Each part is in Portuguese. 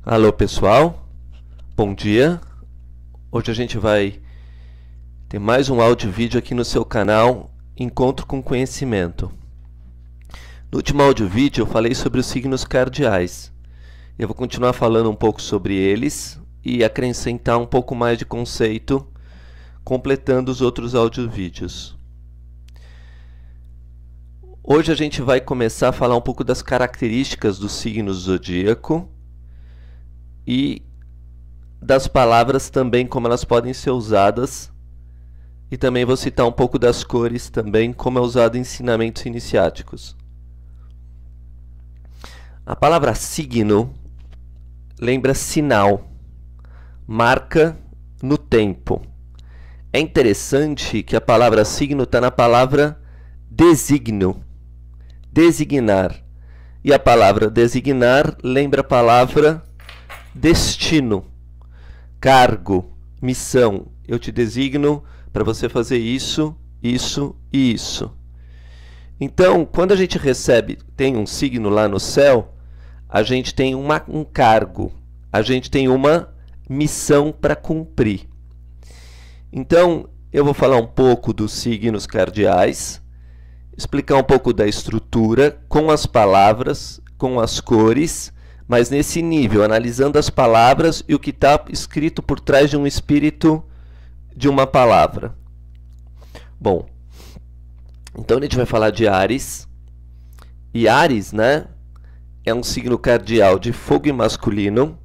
Alô pessoal, bom dia. Hoje a gente vai ter mais um áudio e vídeo aqui no seu canal Encontro com Conhecimento. No último áudio e vídeo eu falei sobre os signos cardeais. Eu vou continuar falando um pouco sobre eles e acrescentar um pouco mais de conceito, completando os outros áudio e vídeos. Hoje a gente vai começar a falar um pouco das características do signo zodíaco e das palavras também, como elas podem ser usadas, e também vou citar um pouco das cores também, como é usado em ensinamentos iniciáticos. A palavra signo lembra sinal, marca no tempo. É interessante que a palavra signo está na palavra designo, designar, e a palavra designar lembra a palavra destino, cargo, missão. Eu te designo para você fazer isso, isso e isso. Então, quando a gente tem um signo lá no céu, a gente tem um cargo, a gente tem uma missão para cumprir. Então, eu vou falar um pouco dos signos cardeais, explicar um pouco da estrutura, com as palavras, com as cores, mas nesse nível, analisando as palavras e o que está escrito por trás de um espírito de uma palavra. Bom, então a gente vai falar de Áries. E Áries, né, é um signo cardeal de fogo e masculino,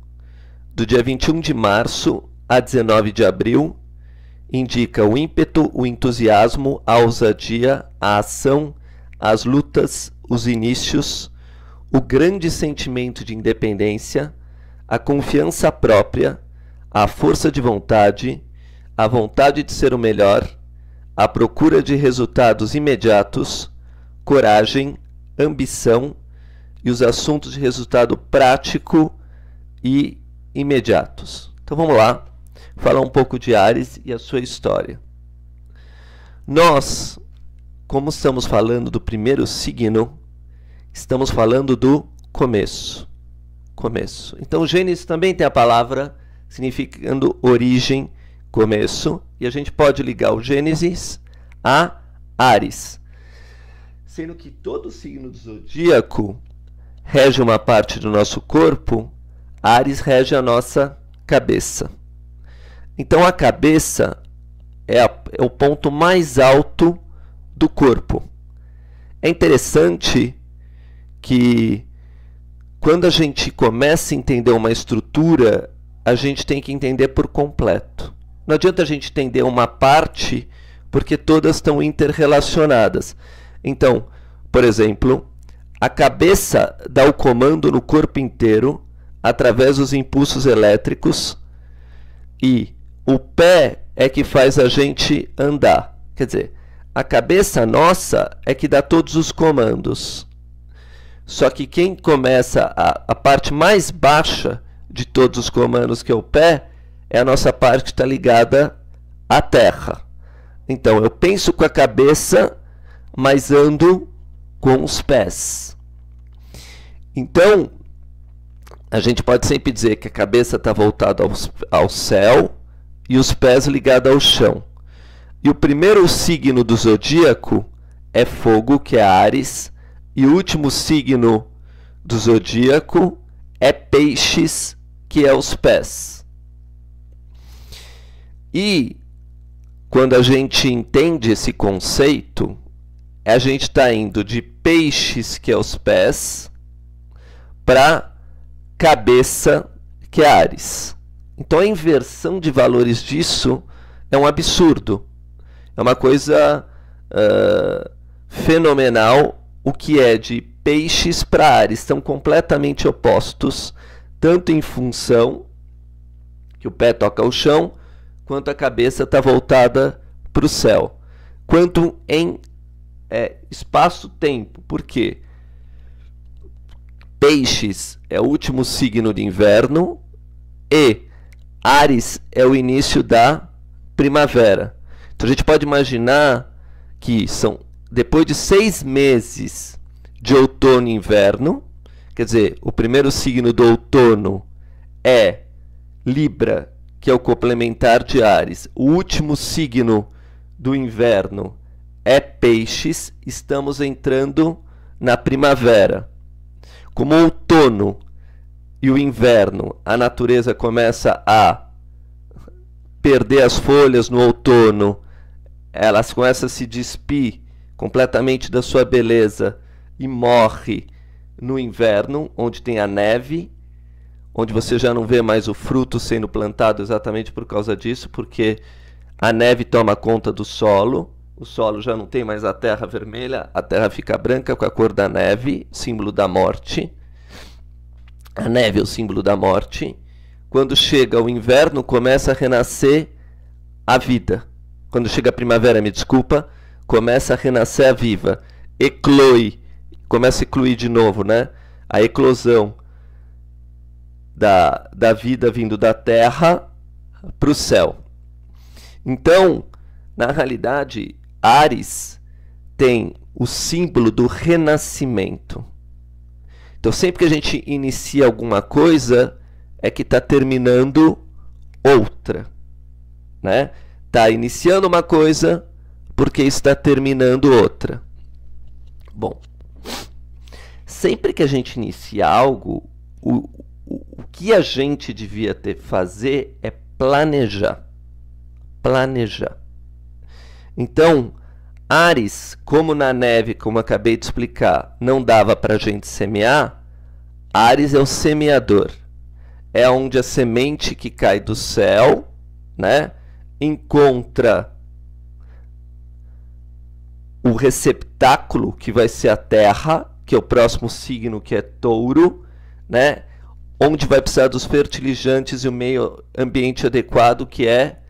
do dia 21 de março a 19 de abril, indica o ímpeto, o entusiasmo, a ousadia, a ação, as lutas, os inícios, o grande sentimento de independência, a confiança própria, a força de vontade, a vontade de ser o melhor, a procura de resultados imediatos, coragem, ambição e os assuntos de resultado prático e imediatos. Então vamos lá, falar um pouco de Áries e a sua história. Nós, como estamos falando do primeiro signo, estamos falando do começo. Começo. Então, Gênesis também tem a palavra significando origem, começo, e a gente pode ligar o Gênesis a Áries. Sendo que todo signo do zodíaco rege uma parte do nosso corpo, Áries rege a nossa cabeça. Então, a cabeça é o ponto mais alto do corpo. É interessante que quando a gente começa a entender uma estrutura, a gente tem que entender por completo. Não adianta a gente entender uma parte, porque todas estão interrelacionadas. Então, por exemplo, a cabeça dá o comando no corpo inteiro, através dos impulsos elétricos, e o pé é que faz a gente andar. Quer dizer, a cabeça nossa é que dá todos os comandos. Só que quem começa a parte mais baixa de todos os comandos, que é o pé, é a nossa parte que está ligada à terra. Então, eu penso com a cabeça, mas ando com os pés. Então, a gente pode sempre dizer que a cabeça está voltada ao céu e os pés ligados ao chão. E o primeiro signo do zodíaco é fogo, que é Áries, e o último signo do zodíaco é Peixes, que é os pés. E quando a gente entende esse conceito, a gente está indo de Peixes, que é os pés, para cabeça, que é Áries. Então a inversão de valores disso é um absurdo. É uma coisa fenomenal. O que é de Peixes para Áries são completamente opostos, tanto em função que o pé toca ao chão, quanto a cabeça está voltada para o céu, quanto em espaço-tempo. Por quê? Peixes é o último signo de inverno e Áries é o início da primavera. Então a gente pode imaginar que são depois de 6 meses de outono e inverno, quer dizer, o primeiro signo do outono é Libra, que é o complementar de Áries. O último signo do inverno é Peixes. Estamos entrando na primavera. Como o outono e o inverno, a natureza começa a perder as folhas no outono, elas começam a se despir completamente da sua beleza e morre no inverno, onde tem a neve, onde você já não vê mais o fruto sendo plantado exatamente por causa disso, porque a neve toma conta do solo, o solo já não tem mais a terra vermelha, a terra fica branca com a cor da neve, símbolo da morte. A neve é o símbolo da morte. Quando chega o inverno, começa a renascer a vida. Quando chega a primavera, me desculpa, começa a renascer a vida. Ecloi, começa a ecloir de novo, né? A eclosão da vida vindo da terra para o céu. Então, na realidade, Áries tem o símbolo do renascimento. Então, sempre que a gente inicia alguma coisa, é que está terminando outra, né? Está iniciando uma coisa porque está terminando outra. Bom, sempre que a gente inicia algo, o que a gente devia fazer é planejar. Planejar. Então, Áries, como na neve, como eu acabei de explicar, não dava para a gente semear, Áries é o semeador. É onde a semente que cai do céu, né, encontra o receptáculo, que vai ser a terra, que é o próximo signo, que é touro, né, onde vai precisar dos fertilizantes e o meio ambiente adequado, que é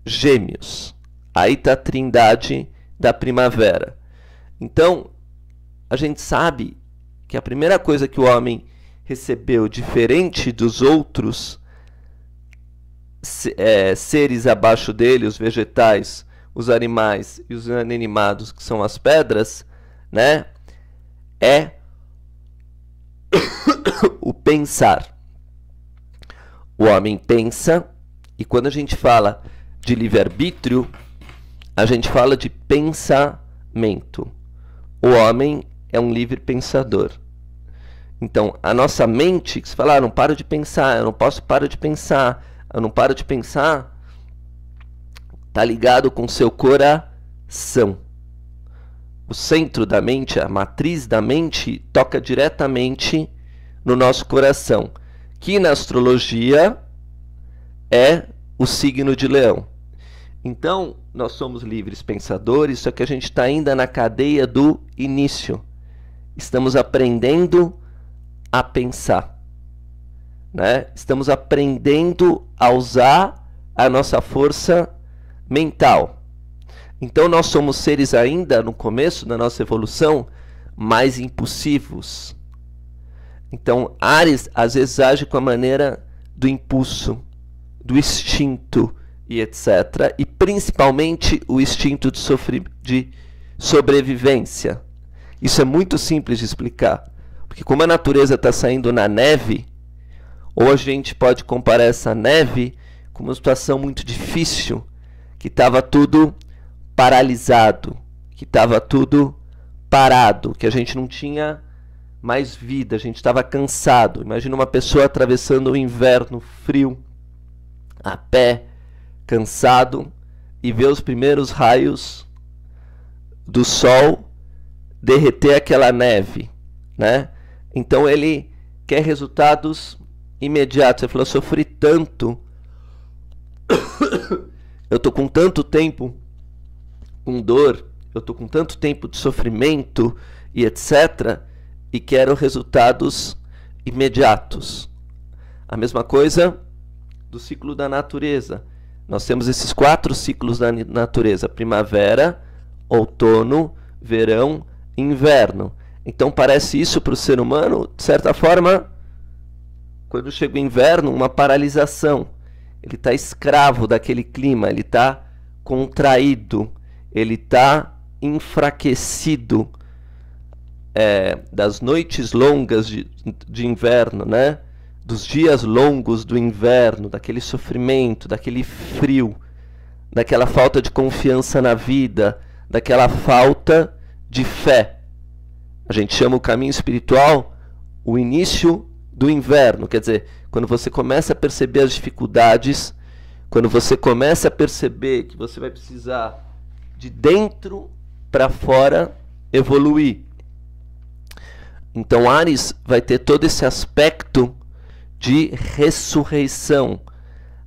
Gêmeos. Aí está a trindade da primavera. Então, a gente sabe que a primeira coisa que o homem recebeu, diferente dos outros seres abaixo dele, os vegetais, os animais e os inanimados, que são as pedras, né, é o pensar. O homem pensa, e quando a gente fala de livre-arbítrio, a gente fala de pensamento. O homem é um livre pensador. Então, a nossa mente, que se fala, não paro de pensar, eu não posso parar de pensar, eu não paro de pensar, está ligado com o seu coração. O centro da mente, a matriz da mente, toca diretamente no nosso coração, que na astrologia é o signo de Leão. Então, nós somos livres pensadores, só que a gente está ainda na cadeia do início. Estamos aprendendo a pensar, né? Estamos aprendendo a usar a nossa força mental. Então, nós somos seres ainda, no começo da nossa evolução, mais impulsivos. Então, Áries, às vezes, age com a maneira do impulso, do instinto, e etc. E principalmente o instinto de sobrevivência. Isso é muito simples de explicar. Porque como a natureza está saindo na neve, ou a gente pode comparar essa neve com uma situação muito difícil, que estava tudo paralisado, que estava tudo parado, que a gente não tinha mais vida, a gente estava cansado. Imagina uma pessoa atravessando o inverno frio, a pé, cansado, e ver os primeiros raios do sol derreter aquela neve, né? Então ele quer resultados imediatos. Ele falou, eu sofri tanto, eu tô com tanto tempo com dor, eu tô com tanto tempo de sofrimento e etc, e quero resultados imediatos. A mesma coisa do ciclo da natureza. Nós temos esses 4 ciclos da natureza: primavera, outono, verão, inverno. Então parece isso para o ser humano, de certa forma, quando chega o inverno, uma paralisação. Ele está escravo daquele clima, ele está contraído, ele está enfraquecido das noites longas de inverno, né? dos dias longos do inverno, daquele sofrimento, daquele frio, daquela falta de confiança na vida, daquela falta de fé. A gente chama o caminho espiritual o início do inverno, quer dizer, quando você começa a perceber as dificuldades, quando você começa a perceber que você vai precisar de dentro para fora evoluir. Então Áries vai ter todo esse aspecto de ressurreição,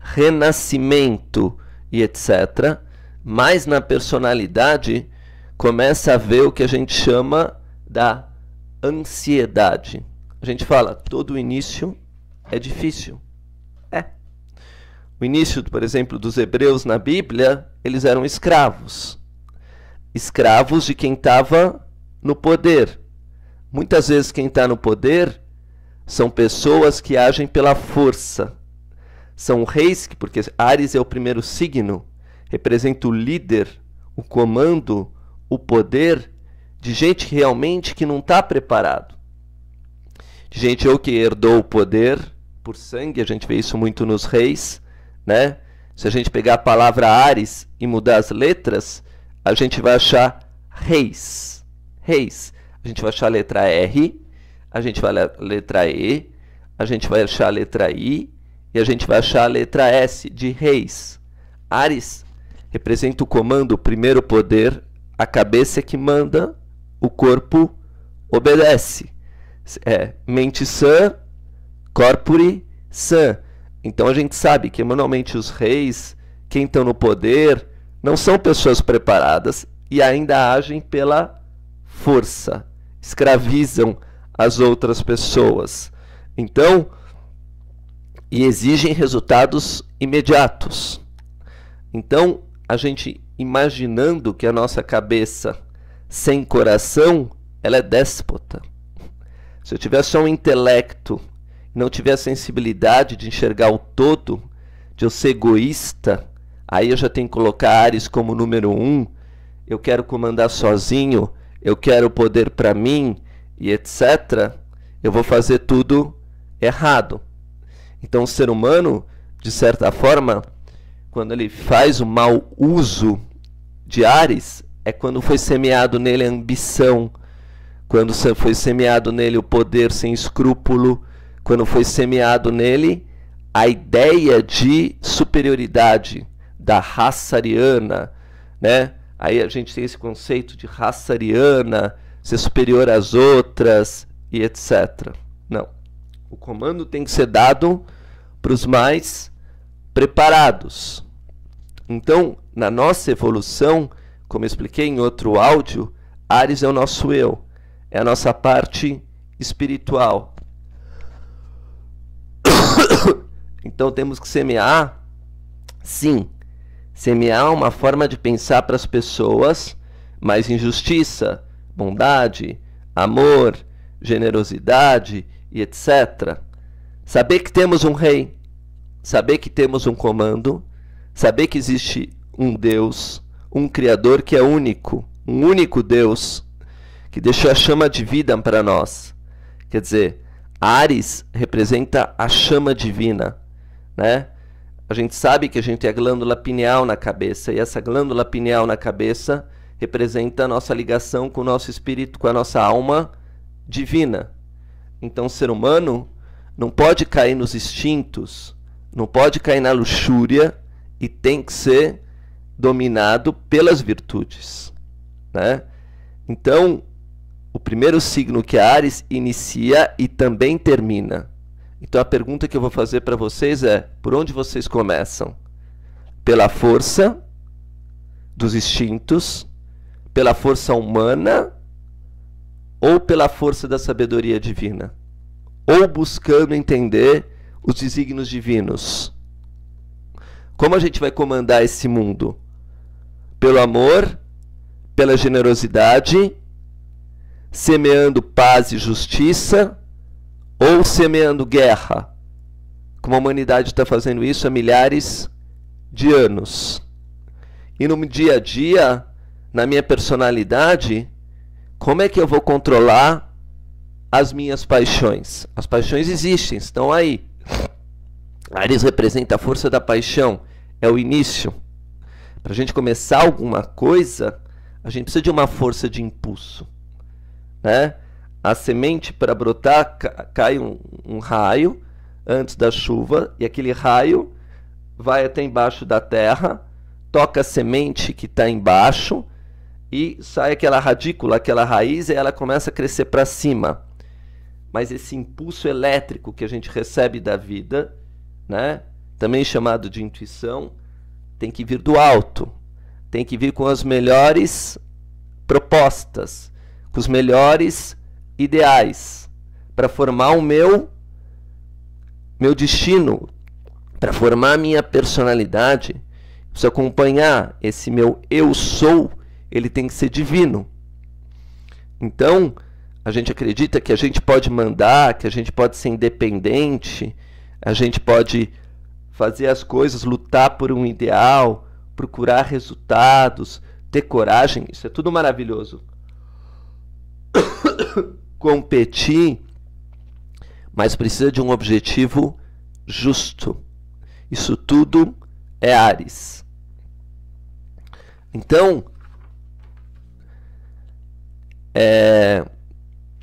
renascimento e etc. Mas na personalidade começa a ver o que a gente chama da ansiedade. A gente fala, todo início é difícil. O início, por exemplo, dos hebreus na Bíblia, eles eram escravos. Escravos de quem estava no poder. Muitas vezes quem está no poder são pessoas que agem pela força. São reis, porque Áries é o primeiro signo, representa o líder, o comando, o poder de gente realmente que não está preparado. De gente ou que herdou o poder por sangue, a gente vê isso muito nos reis, né? Se a gente pegar a palavra Áries e mudar as letras, a gente vai achar reis. Reis. A gente vai achar a letra R, a gente vai achar a letra E, a gente vai achar a letra I e a gente vai achar a letra S de reis. Áries representa o comando, o primeiro poder, a cabeça é que manda, o corpo obedece. Mente sã, corpore sã. Então a gente sabe que normalmente os reis, quem estão no poder, não são pessoas preparadas e ainda agem pela força, escravizam as outras pessoas. Então, e exigem resultados imediatos. Então, a gente imaginando que a nossa cabeça sem coração, ela é déspota. Se eu tiver só um intelecto, não tiver a sensibilidade de enxergar o todo, de eu ser egoísta, aí eu já tenho que colocar Áries como número 1, eu quero comandar sozinho, eu quero poder para mim, e etc., eu vou fazer tudo errado. Então o ser humano, de certa forma, quando ele faz o mau uso de Áries, é quando foi semeado nele a ambição, quando foi semeado nele o poder sem escrúpulo, quando foi semeado nele a ideia de superioridade da raça ariana, né? Aí a gente tem esse conceito de raça ariana, ser superior às outras e etc. Não. O comando tem que ser dado para os mais preparados. Então, na nossa evolução, como eu expliquei em outro áudio, Áries é o nosso eu, é a nossa parte espiritual. Então temos que semear, sim, semear uma forma de pensar para as pessoas, mas em justiça, bondade, amor, generosidade e etc. Saber que temos um rei, saber que temos um comando, saber que existe um Deus, um Criador que é único, um único Deus, que deixou a chama de vida para nós. Quer dizer, Áries representa a chama divina, né? A gente sabe que a gente tem a glândula pineal na cabeça, e essa glândula pineal na cabeça representa a nossa ligação com o nosso espírito, com a nossa alma divina. Então o ser humano não pode cair nos instintos, não pode cair na luxúria, e tem que ser dominado pelas virtudes, né? Então, o primeiro signo que é Áries inicia e também termina. Então a pergunta que eu vou fazer para vocês é, por onde vocês começam? Pela força dos instintos, pela força humana ou pela força da sabedoria divina? Ou buscando entender os desígnios divinos? Como a gente vai comandar esse mundo? Pelo amor, pela generosidade, semeando paz e justiça, ou semeando guerra? Como a humanidade está fazendo isso há milhares de anos. E no dia a dia, na minha personalidade, como é que eu vou controlar as minhas paixões? As paixões existem, estão aí. Áries representa a força da paixão, é o início. Para a gente começar alguma coisa, a gente precisa de uma força de impulso, né? A semente, para brotar, cai um raio antes da chuva, e aquele raio vai até embaixo da terra, toca a semente que está embaixo, e sai aquela radícula, aquela raiz, e ela começa a crescer para cima. Mas esse impulso elétrico que a gente recebe da vida, né, também chamado de intuição, tem que vir do alto, tem que vir com as melhores propostas, com os melhores ideais, para formar o meu destino, para formar a minha personalidade. Preciso acompanhar esse meu eu sou, ele tem que ser divino. Então, a gente acredita que a gente pode mandar, que a gente pode ser independente, a gente pode fazer as coisas, lutar por um ideal, procurar resultados, ter coragem, isso é tudo maravilhoso. Competir, mas precisa de um objetivo justo. Isso tudo é Áries. Então,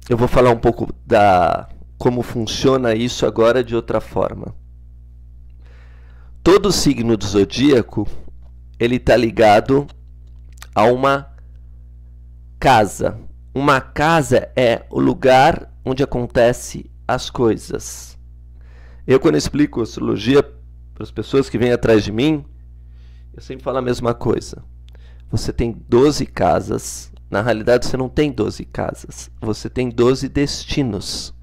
eu vou falar um pouco da como funciona isso agora de outra forma. Todo signo do zodíaco, ele está ligado a uma casa. Uma casa é o lugar onde acontecem as coisas. Eu, quando explico astrologia para as pessoas que vêm atrás de mim, eu sempre falo a mesma coisa. Você tem 12 casas. Na realidade, você não tem 12 casas. Você tem 12 destinos.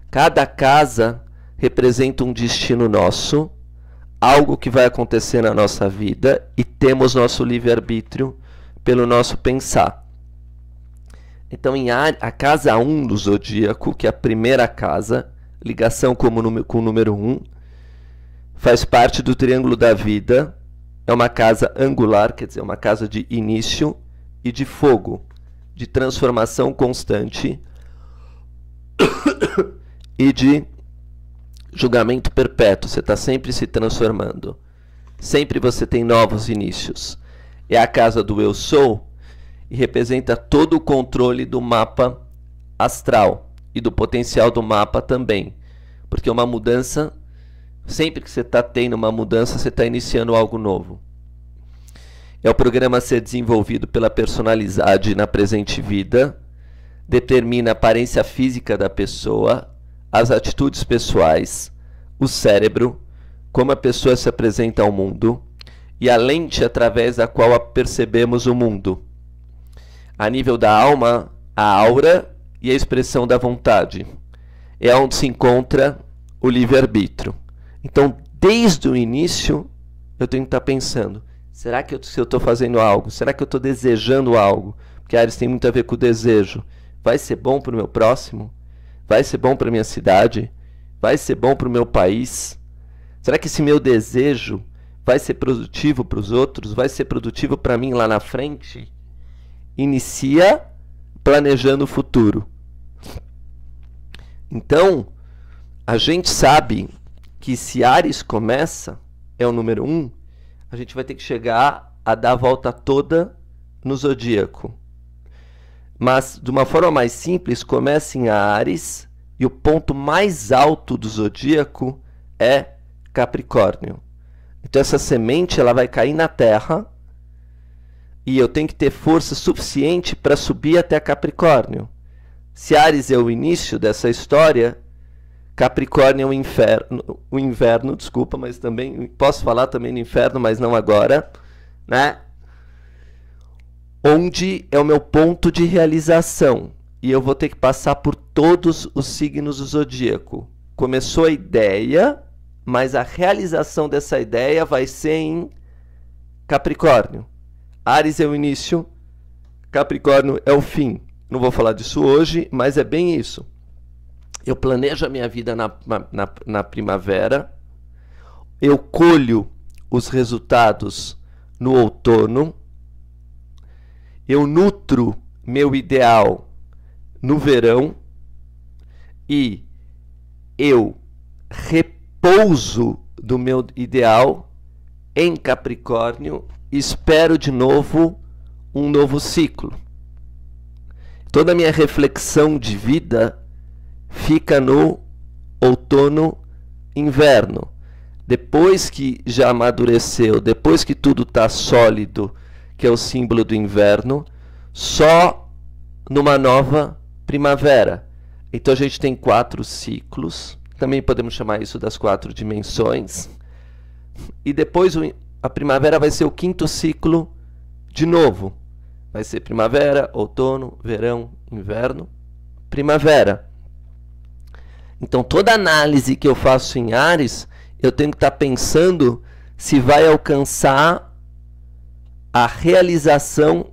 Cada casa representa um destino nosso, algo que vai acontecer na nossa vida, e temos nosso livre-arbítrio pelo nosso pensar. Então, a casa 1 do zodíaco, que é a primeira casa, ligação com o número 1, faz parte do triângulo da vida, é uma casa angular, quer dizer, uma casa de início e de fogo, de transformação constante e de julgamento perpétuo. Você está sempre se transformando, sempre você tem novos inícios. É a casa do eu sou, e representa todo o controle do mapa astral e do potencial do mapa também, porque uma mudança, sempre que você está tendo uma mudança, você está iniciando algo novo. É o programa a ser desenvolvido pela personalidade na presente vida, determina a aparência física da pessoa, as atitudes pessoais, o cérebro, como a pessoa se apresenta ao mundo e a lente através da qual percebemos o mundo. A nível da alma, a aura e a expressão da vontade. É onde se encontra o livre-arbítrio. Então, desde o início, eu tenho que estar pensando, será que se eu estou fazendo algo? Será que eu estou desejando algo? Porque Áries tem muito a ver com o desejo. Vai ser bom para o meu próximo? Vai ser bom para a minha cidade? Vai ser bom para o meu país? Será que esse meu desejo vai ser produtivo para os outros? Vai ser produtivo para mim lá na frente? Inicia planejando o futuro. Então, a gente sabe que se Áries começa, é o número 1, a gente vai ter que chegar a dar a volta toda no zodíaco. Mas, de uma forma mais simples, começa em Áries e o ponto mais alto do zodíaco é Capricórnio. Então, essa semente ela vai cair na Terra e eu tenho que ter força suficiente para subir até Capricórnio. Se Áries é o início dessa história, Capricórnio é o inverno, desculpa, mas também posso falar também no inferno, mas não agora, né? Onde é o meu ponto de realização. E eu vou ter que passar por todos os signos do zodíaco. Começou a ideia, mas a realização dessa ideia vai ser em Capricórnio. Áries é o início, Capricórnio é o fim. Não vou falar disso hoje, mas é bem isso. Eu planejo a minha vida na primavera, eu colho os resultados no outono, eu nutro meu ideal no verão e eu repouso do meu ideal em Capricórnio, espero de novo um novo ciclo. Toda a minha reflexão de vida fica no outono, inverno. Depois que já amadureceu, depois que tudo está sólido, que é o símbolo do inverno, só numa nova primavera. Então a gente tem 4 ciclos, também podemos chamar isso das 4 dimensões. E depois a primavera vai ser o 5º ciclo de novo. Vai ser primavera, outono, verão, inverno, primavera. Então toda análise que eu faço em Áries, eu tenho que estar pensando se vai alcançar a realização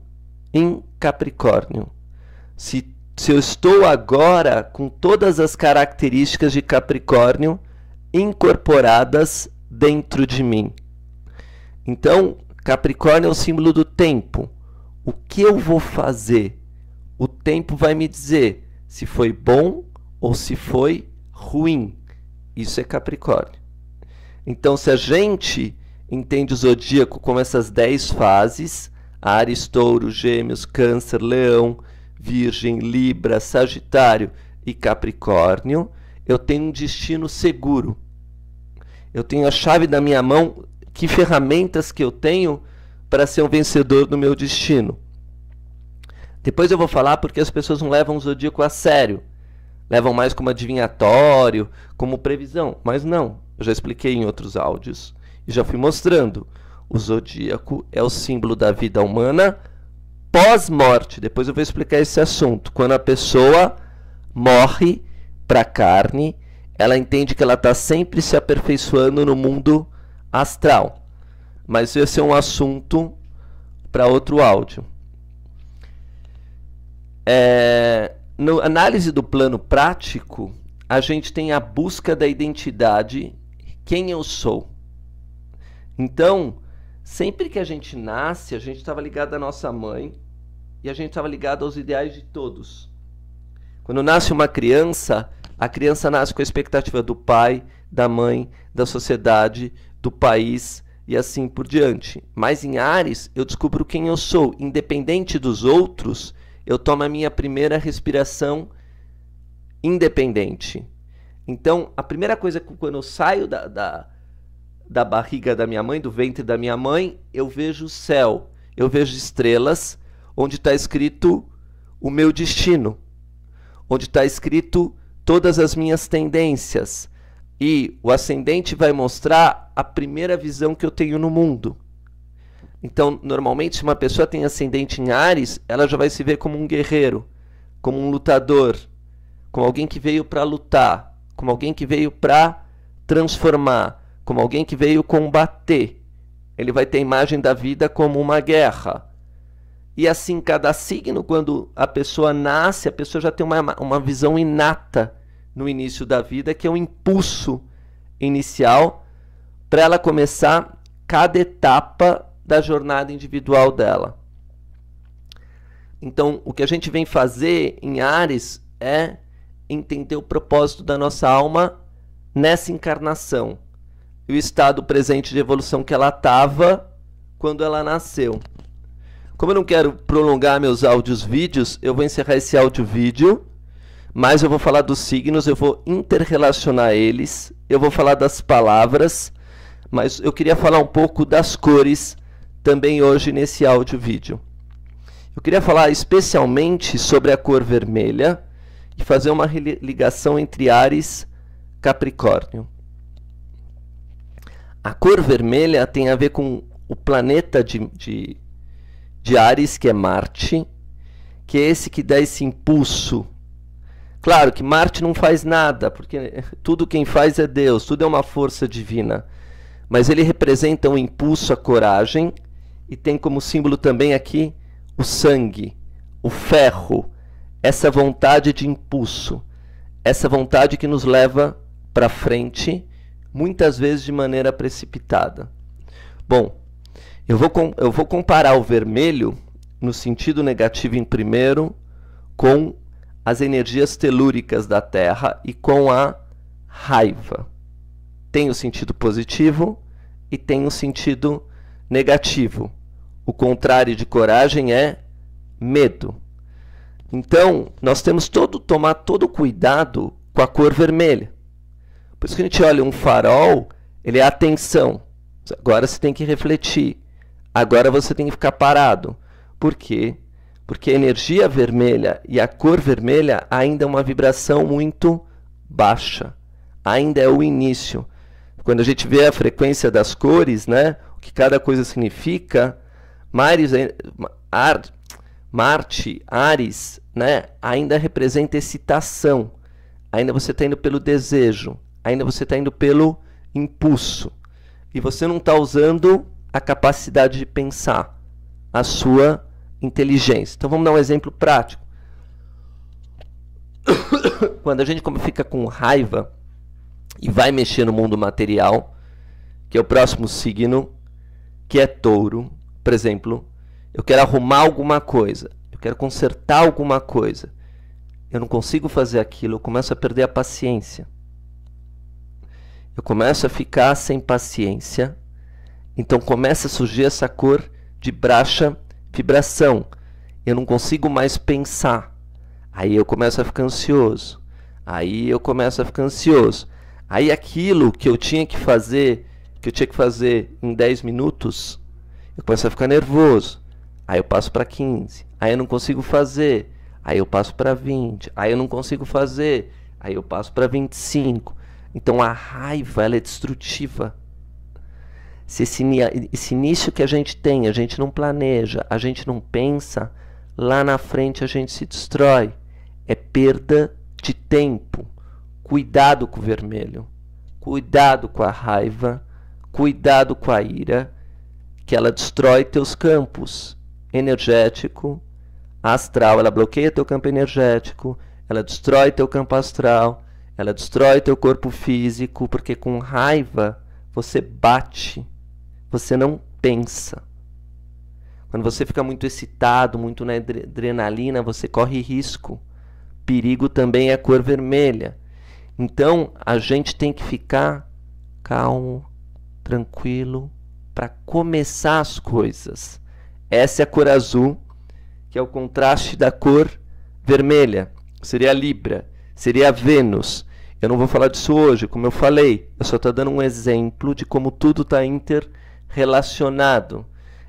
em Capricórnio. Se eu estou agora com todas as características de Capricórnio incorporadas dentro de mim. Então, Capricórnio é o símbolo do tempo. O que eu vou fazer? O tempo vai me dizer se foi bom ou se foi ruim. Isso é Capricórnio. Então, se a gente entende o zodíaco como essas 10 fases, Áries, Touro, Gêmeos, Câncer, Leão, Virgem, Libra, Sagitário e Capricórnio, eu tenho um destino seguro. Eu tenho a chave da minha mão, que ferramentas que eu tenho para ser um vencedor do meu destino. Depois eu vou falar porque as pessoas não levam o zodíaco a sério. Levam mais como adivinhatório, como previsão. Mas não, eu já expliquei em outros áudios e já fui mostrando. O zodíaco é o símbolo da vida humana pós-morte. Depois eu vou explicar esse assunto. Quando a pessoa morre para a carne, ela entende que ela está sempre se aperfeiçoando no mundo astral. Mas esse é um assunto para outro áudio. Na análise do plano prático, a gente tem a busca da identidade, quem eu sou. Então, sempre que a gente nasce, a gente estava ligado à nossa mãe e a gente estava ligado aos ideais de todos. Quando nasce uma criança, a criança nasce com a expectativa do pai, da mãe, da sociedade, do país e assim por diante. Mas em Áries, eu descubro quem eu sou. Independente dos outros, eu tomo a minha primeira respiração independente. Então, a primeira coisa que quando eu saio da barriga da minha mãe, do ventre da minha mãe, eu vejo o céu, eu vejo estrelas, onde está escrito o meu destino, onde está escrito todas as minhas tendências. E o ascendente vai mostrar a primeira visão que eu tenho no mundo. Então, normalmente, se uma pessoa tem ascendente em Áries, ela já vai se ver como um guerreiro, como um lutador, como alguém que veio para lutar, como alguém que veio para transformar, como alguém que veio combater. Ele vai ter a imagem da vida como uma guerra. E assim, cada signo, quando a pessoa nasce, a pessoa já tem uma visão inata no início da vida, que é um impulso inicial para ela começar cada etapa da jornada individual dela. Então, o que a gente vem fazer em Áries é entender o propósito da nossa alma nessa encarnação. E o estado presente de evolução que ela estava quando ela nasceu. Como eu não quero prolongar meus áudios-vídeos, eu vou encerrar esse áudio-vídeo, mas eu vou falar dos signos, eu vou interrelacionar eles, eu vou falar das palavras, mas eu queria falar um pouco das cores também hoje nesse áudio-vídeo. Eu queria falar especialmente sobre a cor vermelha e fazer uma ligação entre Áries e Capricórnio. A cor vermelha tem a ver com o planeta de Áries, que é Marte, que é esse que dá esse impulso. Claro que Marte não faz nada, porque tudo quem faz é Deus, tudo é uma força divina. Mas ele representa um impulso, a coragem, e tem como símbolo também aqui o sangue, o ferro, essa vontade de impulso, essa vontade que nos leva para frente, muitas vezes de maneira precipitada. Bom, eu vou comparar o vermelho, no sentido negativo em primeiro, com as energias telúricas da Terra e com a raiva. Tem o sentido positivo e tem o sentido negativo. O contrário de coragem é medo. Então, nós temos tomar todo cuidado com a cor vermelha. Por isso que a gente olha um farol, ele é atenção. Agora você tem que refletir. Agora você tem que ficar parado. Por quê? Porque a energia vermelha e a cor vermelha ainda é uma vibração muito baixa. Ainda é o início. Quando a gente vê a frequência das cores, né, o que cada coisa significa, Marte, Áries, né, ainda representa excitação. Ainda você está indo pelo desejo. Ainda você está indo pelo impulso. E você não está usando a capacidade de pensar, a sua inteligência. Então vamos dar um exemplo prático. Quando a gente fica com raiva e vai mexer no mundo material, que é o próximo signo, que é touro, por exemplo, eu quero arrumar alguma coisa, eu quero consertar alguma coisa, eu não consigo fazer aquilo, eu começo a perder a paciência. Eu começo a ficar sem paciência, então começa a surgir essa cor de baixa vibração. Eu não consigo mais pensar. Aí eu começo a ficar ansioso. Aí aquilo que eu tinha que fazer em 10 minutos, eu começo a ficar nervoso. Aí eu passo para 15. Aí eu não consigo fazer. Aí eu passo para 20. Aí eu não consigo fazer. Aí eu passo para 25. Então a raiva, ela é destrutiva. Se esse início que a gente não planeja, a gente não pensa, lá na frente a gente se destrói. É perda de tempo. Cuidado com o vermelho. Cuidado com a raiva. Cuidado com a ira, que ela destrói teus campos energético, astral. Ela bloqueia teu campo energético, ela destrói teu campo astral, ela destrói teu corpo físico, porque com raiva você bate, você não pensa. Quando você fica muito excitado, muito na adrenalina, você corre risco. Perigo também é a cor vermelha. Então, a gente tem que ficar calmo, tranquilo, para começar as coisas. Essa é a cor azul, que é o contraste da cor vermelha. Seria a Libra, seria a Vênus. Eu não vou falar disso hoje, como eu falei. Eu só estou dando um exemplo de como tudo está interrelacionado.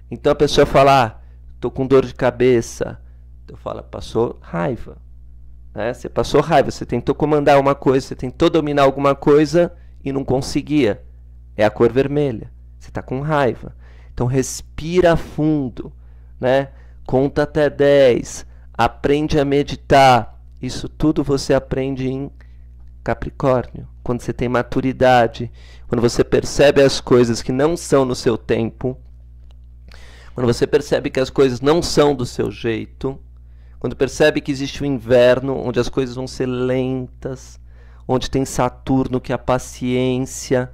Então a pessoa fala, estou com dor de cabeça. Eu falo, passou raiva. Né? Você passou raiva, você tentou comandar uma coisa, você tentou dominar alguma coisa e não conseguia. É a cor vermelha. Você está com raiva. Então respira fundo, né? Conta até 10. Aprende a meditar. Isso tudo você aprende em Capricórnio. Quando você tem maturidade. Quando você percebe as coisas que não são no seu tempo. Quando você percebe que as coisas não são do seu jeito. Quando percebe que existe o inverno, onde as coisas vão ser lentas. Onde tem Saturno, que é a paciência.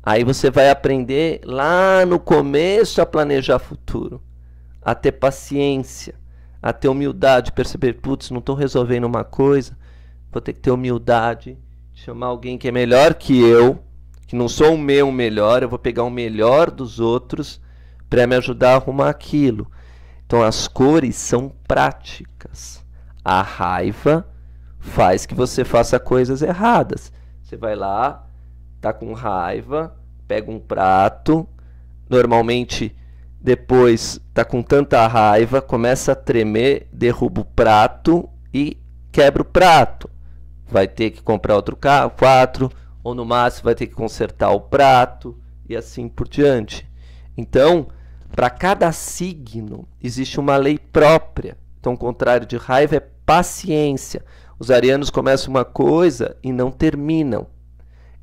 Aí você vai aprender lá no começo a planejar futuro, a ter paciência, a ter humildade, perceber, putz, não estou resolvendo uma coisa, vou ter que ter humildade, chamar alguém que é melhor que eu, que não sou o meu melhor, eu vou pegar o melhor dos outros para me ajudar a arrumar aquilo. Então as cores são práticas. A raiva faz que você faça coisas erradas. Você vai lá, tá com raiva, pega um prato, normalmente depois tá com tanta raiva, começa a tremer, derruba o prato e quebra o prato. Vai ter que comprar outro quatro, ou no máximo vai ter que consertar o prato e assim por diante. Então, para cada signo existe uma lei própria. Então, o contrário de raiva é paciência. Os arianos começam uma coisa e não terminam.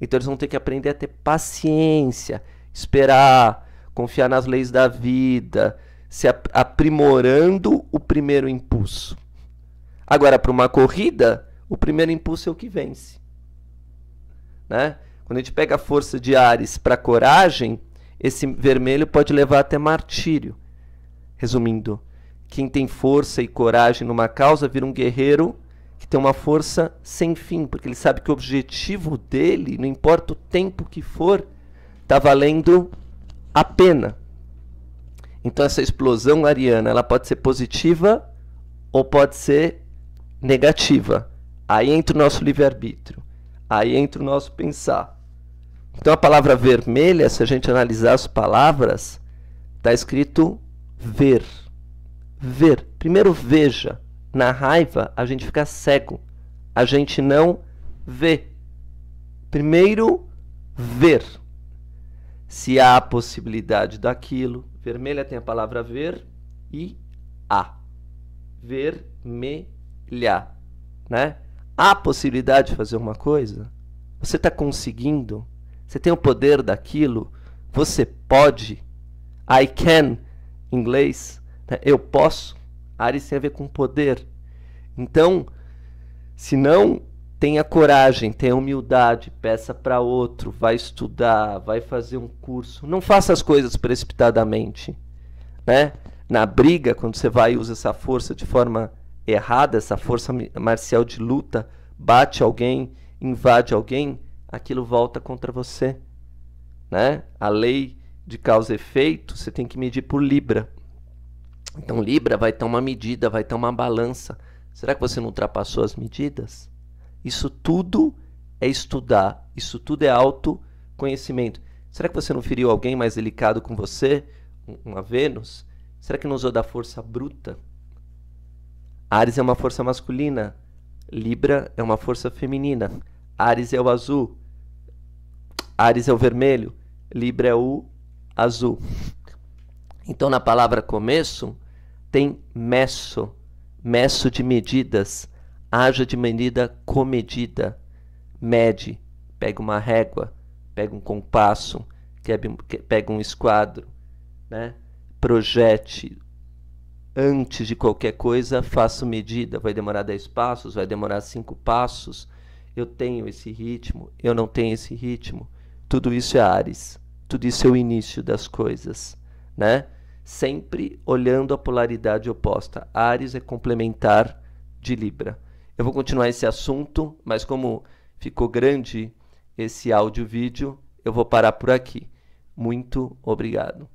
Então eles vão ter que aprender a ter paciência, esperar, confiar nas leis da vida, se aprimorando o primeiro impulso. Agora, para uma corrida, o primeiro impulso é o que vence. Né? Quando a gente pega a força de Áries para coragem, esse vermelho pode levar até martírio. Resumindo, quem tem força e coragem numa causa vira um guerreiro que tem uma força sem fim, porque ele sabe que o objetivo dele, não importa o tempo que for, está valendo a pena. Então essa explosão ariana, ela pode ser positiva ou pode ser negativa. Aí entra o nosso livre-arbítrio. Aí entra o nosso pensar. Então a palavra vermelha, se a gente analisar as palavras, está escrito ver. Ver. Primeiro veja. Na raiva, a gente fica cego. A gente não vê. Primeiro, ver. Se há a possibilidade daquilo. Vermelha tem a palavra ver e há. Vermelhar. Né? Há a possibilidade de fazer uma coisa? Você está conseguindo? Você tem o poder daquilo? Você pode? I can, em inglês. Né? Eu posso. Áries tem a ver com poder. Então, se não, tenha coragem, tenha humildade, peça para outro, vai estudar, vai fazer um curso. Não faça as coisas precipitadamente. Né? Na briga, quando você vai e usa essa força de forma errada, essa força marcial de luta, bate alguém, invade alguém, aquilo volta contra você. Né? A lei de causa e efeito, você tem que medir por Libra. Então Libra vai ter uma medida, vai ter uma balança. Será que você não ultrapassou as medidas? Isso tudo é estudar, isso tudo é autoconhecimento. Será que você não feriu alguém mais delicado com você? Uma Vênus? Será que não usou da força bruta? Áries é uma força masculina, Libra é uma força feminina. Áries é o azul, Áries é o vermelho, Libra é o azul. Então na palavra começo tem messo, messo de medidas, haja de medida comedida, mede, pega uma régua, pega um compasso, pega um esquadro, né? Projete, antes de qualquer coisa, faço medida, vai demorar 10 passos, vai demorar 5 passos, eu tenho esse ritmo, eu não tenho esse ritmo, tudo isso é Áries, tudo isso é o início das coisas, né? Sempre olhando a polaridade oposta. Áries é complementar de Libra. Eu vou continuar esse assunto, mas como ficou grande esse áudio-vídeo, eu vou parar por aqui. Muito obrigado.